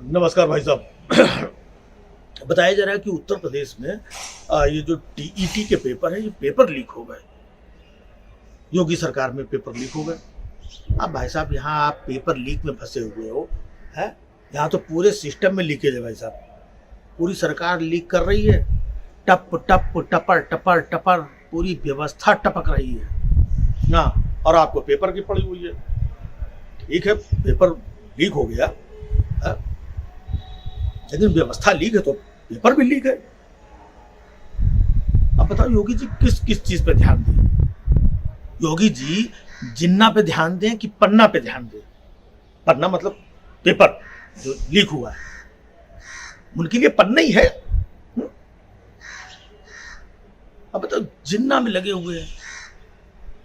नमस्कार भाई साहब। बताया जा रहा है कि उत्तर प्रदेश में ये जो टीईटी के पेपर है, ये पेपर लीक हो गए। योगी सरकार में पेपर लीक हो गए। अब भाई साहब, यहाँ आप पेपर लीक में फंसे हुए हो, है? यहाँ तो पूरे सिस्टम में लीकेज है भाई साहब। पूरी सरकार लीक कर रही है, टप टप टपर टपर टपर पूरी व्यवस्था टपक रही है। हाँ, और आपको पेपर की पड़ी हुई है। ठीक है, पेपर लीक हो गया है? लेकिन व्यवस्था लीक है तो पेपर भी लीक है। अब बताओ योगी जी किस किस चीज पे ध्यान दें? योगी जी जिन्ना पे ध्यान दें कि पन्ना पे ध्यान दें? पन्ना मतलब पेपर जो लीक हुआ है, उनके लिए पन्ना ही है। अब बताओ, जिन्ना में लगे हुए हैं,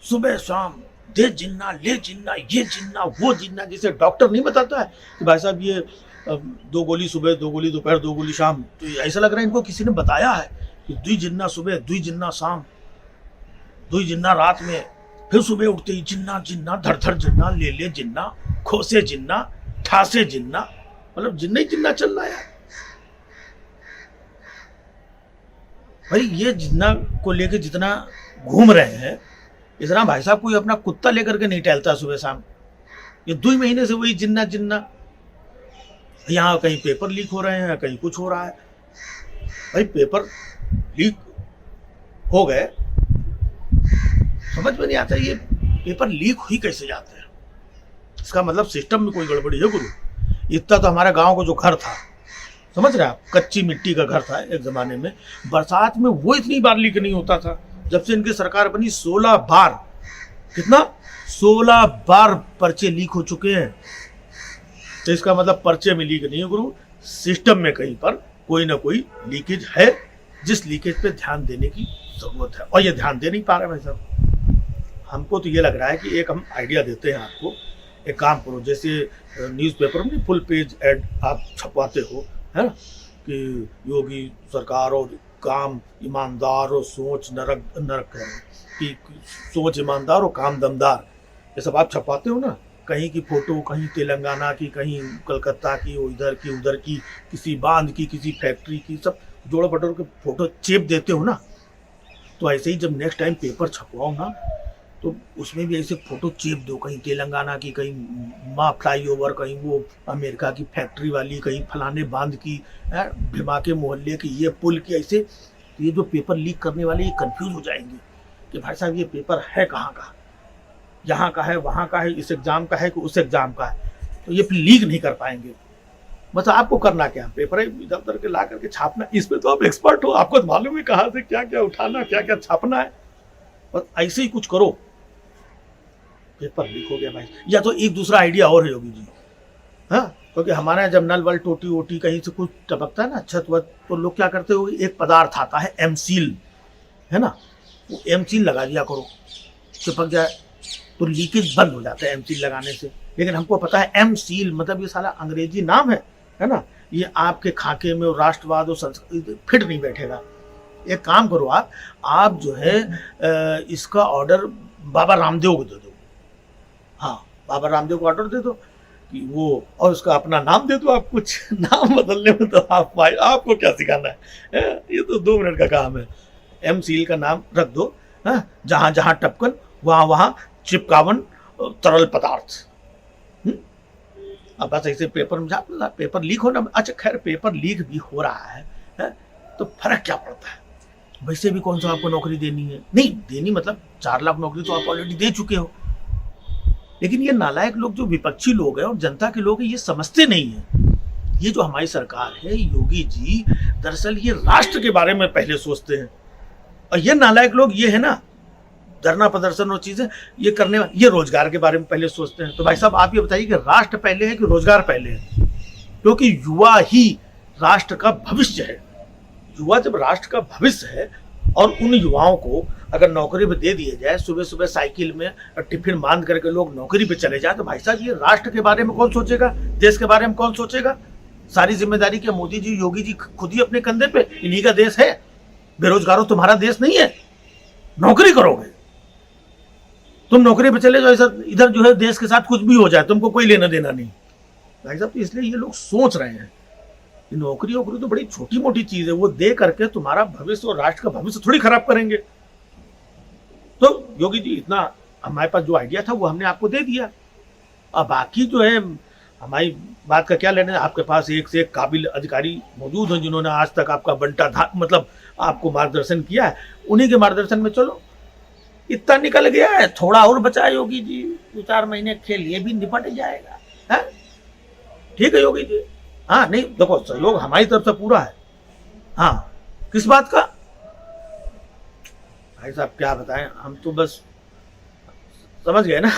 सुबह शाम दे जिन्ना, ले जिन्ना, ये जिन्ना, वो जिन्ना। जैसे डॉक्टर नहीं बताता है कि भाई साहब ये 2 गोली सुबह, 2 गोली दोपहर, 2 गोली शाम। तो ऐसा लग रहा है इनको किसी ने बताया है कि 2 जिन्ना सुबह, 2 जिन्ना शाम, 2 जिन्ना रात में, फिर सुबह उठते ही जिन्ना जिन्ना, धड़ धड़ जिन्ना, ले ले जिन्ना, खोसे जिन्ना, ठासे जिन्ना। मतलब जिन्ना ही जिन्ना चल रहा है भाई। ये जिन्ना को लेके जितना घूम रहे हैं, इतना भाई साहब कोई अपना कुत्ता लेकर के नहीं टहलता सुबह शाम। ये 2 महीने से वही जिन्ना जिन्ना। यहाँ कहीं पेपर लीक हो रहे हैं, कहीं कुछ हो रहा है। भाई पेपर लीक हो गए, समझ में नहीं आता ये पेपर लीक ही कैसे जाते हैं। इसका मतलब सिस्टम में कोई गड़बड़ी है गुरु। इतना तो हमारे गांव को जो घर था, समझ रहे आप, कच्ची मिट्टी का घर था एक जमाने में, बरसात में वो इतनी बार लीक नहीं होता था। जब से इनकी सरकार बनी 16 बार, कितना 16 बार पर्चे लीक हो चुके हैं। तो इसका मतलब पर्चे में लीक नहीं है गुरु, सिस्टम में कहीं पर कोई ना कोई लीकेज है, जिस लीकेज पे ध्यान देने की जरूरत है। और ये ध्यान दे नहीं पा रहे भाई साहब। हमको तो ये लग रहा है कि एक हम आइडिया देते हैं आपको, एक काम करो, जैसे न्यूज़पेपर में फुल पेज ऐड आप छपवाते हो, है ना, कि योगी सरकार और काम ईमानदार और सोच नरक नरक कि सोच ईमानदार और काम दमदार, ये सब आप छपवाते हो ना। कहीं की फोटो, कहीं तेलंगाना की, कहीं कलकत्ता की, इधर की उधर की, किसी बांध की, किसी फैक्ट्री की, सब जोड़ बटोर के फोटो चेप देते हो ना। तो ऐसे ही जब नेक्स्ट टाइम पेपर छपवाओ ना, तो उसमें भी ऐसे फोटो चेप दो, कहीं तेलंगाना की, कहीं माँ फ्लाईओवर, कहीं वो अमेरिका की फैक्ट्री वाली, कहीं फलाने बांध की, भीमा के मोहल्ले की, ये पुल की। ऐसे तो ये जो पेपर लीक करने वाले ये कंफ्यूज हो जाएंगे कि भाई साहब ये पेपर है कहाँ का, यहाँ का है, वहाँ का है, इस एग्जाम का है कि उस एग्जाम का है। तो ये फिर लीक नहीं कर पाएंगे। बस आपको करना क्या, पेपर इधर उधर के ला करके छापना। इसमें तो आप एक्सपर्ट हो, आपको मालूम है कहाँ से क्या क्या उठाना, क्या क्या छापना है। बस ऐसे ही कुछ करो। पेपर लीक हो गया भाई, या तो एक दूसरा आइडिया और है योगी जी, हाँ, क्योंकि हमारे यहाँ जब नल वल टोटी वोटी कहीं से कुछ टपकता है ना, छत वत, तो लोग क्या करते हो, एक पदार्थ आता है एमसील, है ना, वो एमसील लगा दिया करो, चिपक जाए तो लीकेज बंद हो जाता है एमसील लगाने से। लेकिन हमको पता है एमसील मतलब ये साला अंग्रेजी नाम है ना, ये आपके खाके में और राष्ट्रवाद और संस्कृति फिट नहीं बैठेगा। एक काम करो, आप जो है इसका ऑर्डर बाबा रामदेव को दे दो। हाँ, बाबा रामदेव को ऑर्डर दे दो कि वो, और उसका अपना नाम दे दो। आप कुछ नाम बदलने में तो आप भाई, आपको क्या सिखाना है? ये तो 2 मिनट का काम है। एमसील का नाम रख दो, जहाँ जहाँ टपकन वहाँ वहाँ चिपकावन तरल पदार्थ। अब बस ऐसे पेपर में पेपर लीक होना। अच्छा खैर, पेपर लीक भी हो रहा है तो फर्क क्या पड़ता है? वैसे भी कौन सा आपको नौकरी देनी है, नहीं देनी, मतलब 4 लाख नौकरी तो आप ऑलरेडी दे चुके हो। लेकिन ये नालायक लोग जो विपक्षी लोग हैं और जनता के लोग हैं, ये समझते नहीं है। ये जो हमारी सरकार है, योगी जी दरअसल ये राष्ट्र के बारे में पहले सोचते हैं। और ये नालायक लोग ये है ना, धरना प्रदर्शन और चीजें ये करने वाले, ये रोजगार के बारे में पहले सोचते हैं। तो भाई साहब आप ये बताइए कि राष्ट्र पहले है कि रोजगार पहले है? क्योंकि युवा ही राष्ट्र का भविष्य है। युवा जब राष्ट्र का भविष्य है, और उन युवाओं को अगर नौकरी पे दे दिया जाए, सुबह सुबह साइकिल में टिफिन बांध करके लोग नौकरी पे चले जाए, तो भाई साहब ये राष्ट्र के बारे में कौन सोचेगा, देश के बारे में कौन सोचेगा? सारी जिम्मेदारी क्या मोदी जी, योगी जी खुद ही अपने कंधे पे? इन्हीं का देश है। बेरोजगारों तुम्हारा देश नहीं है। नौकरी करोगे तुम, नौकरी पे चले जाओ, इधर जो है देश के साथ कुछ भी हो जाए तुमको कोई लेना देना नहीं। भाई साहब, तो इसलिए ये लोग सोच रहे हैं कि नौकरी वोकरी तो बड़ी छोटी मोटी चीज है, वो दे करके तुम्हारा भविष्य और राष्ट्र का भविष्य थोड़ी खराब करेंगे। तो योगी जी, इतना हमारे पास जो आइडिया था वो हमने आपको दे दिया। अब बाकी जो है, हमारी बात का क्या लेना है, आपके पास एक से एक काबिल अधिकारी मौजूद हैं जिन्होंने आज तक आपका बंटा था मतलब आपको मार्गदर्शन किया है, उन्हीं के मार्गदर्शन में चलो। इतना निकल गया है, थोड़ा और बचा है योगी जी, 2-4 महीने खेल, ये भी निपट जाएगा है। ठीक है योगी जी। हाँ नहीं देखो, सहयोग हमारी तरफ से पूरा है। हाँ, किस बात का भाई साहब क्या बताएं, हम तो बस समझ गए ना।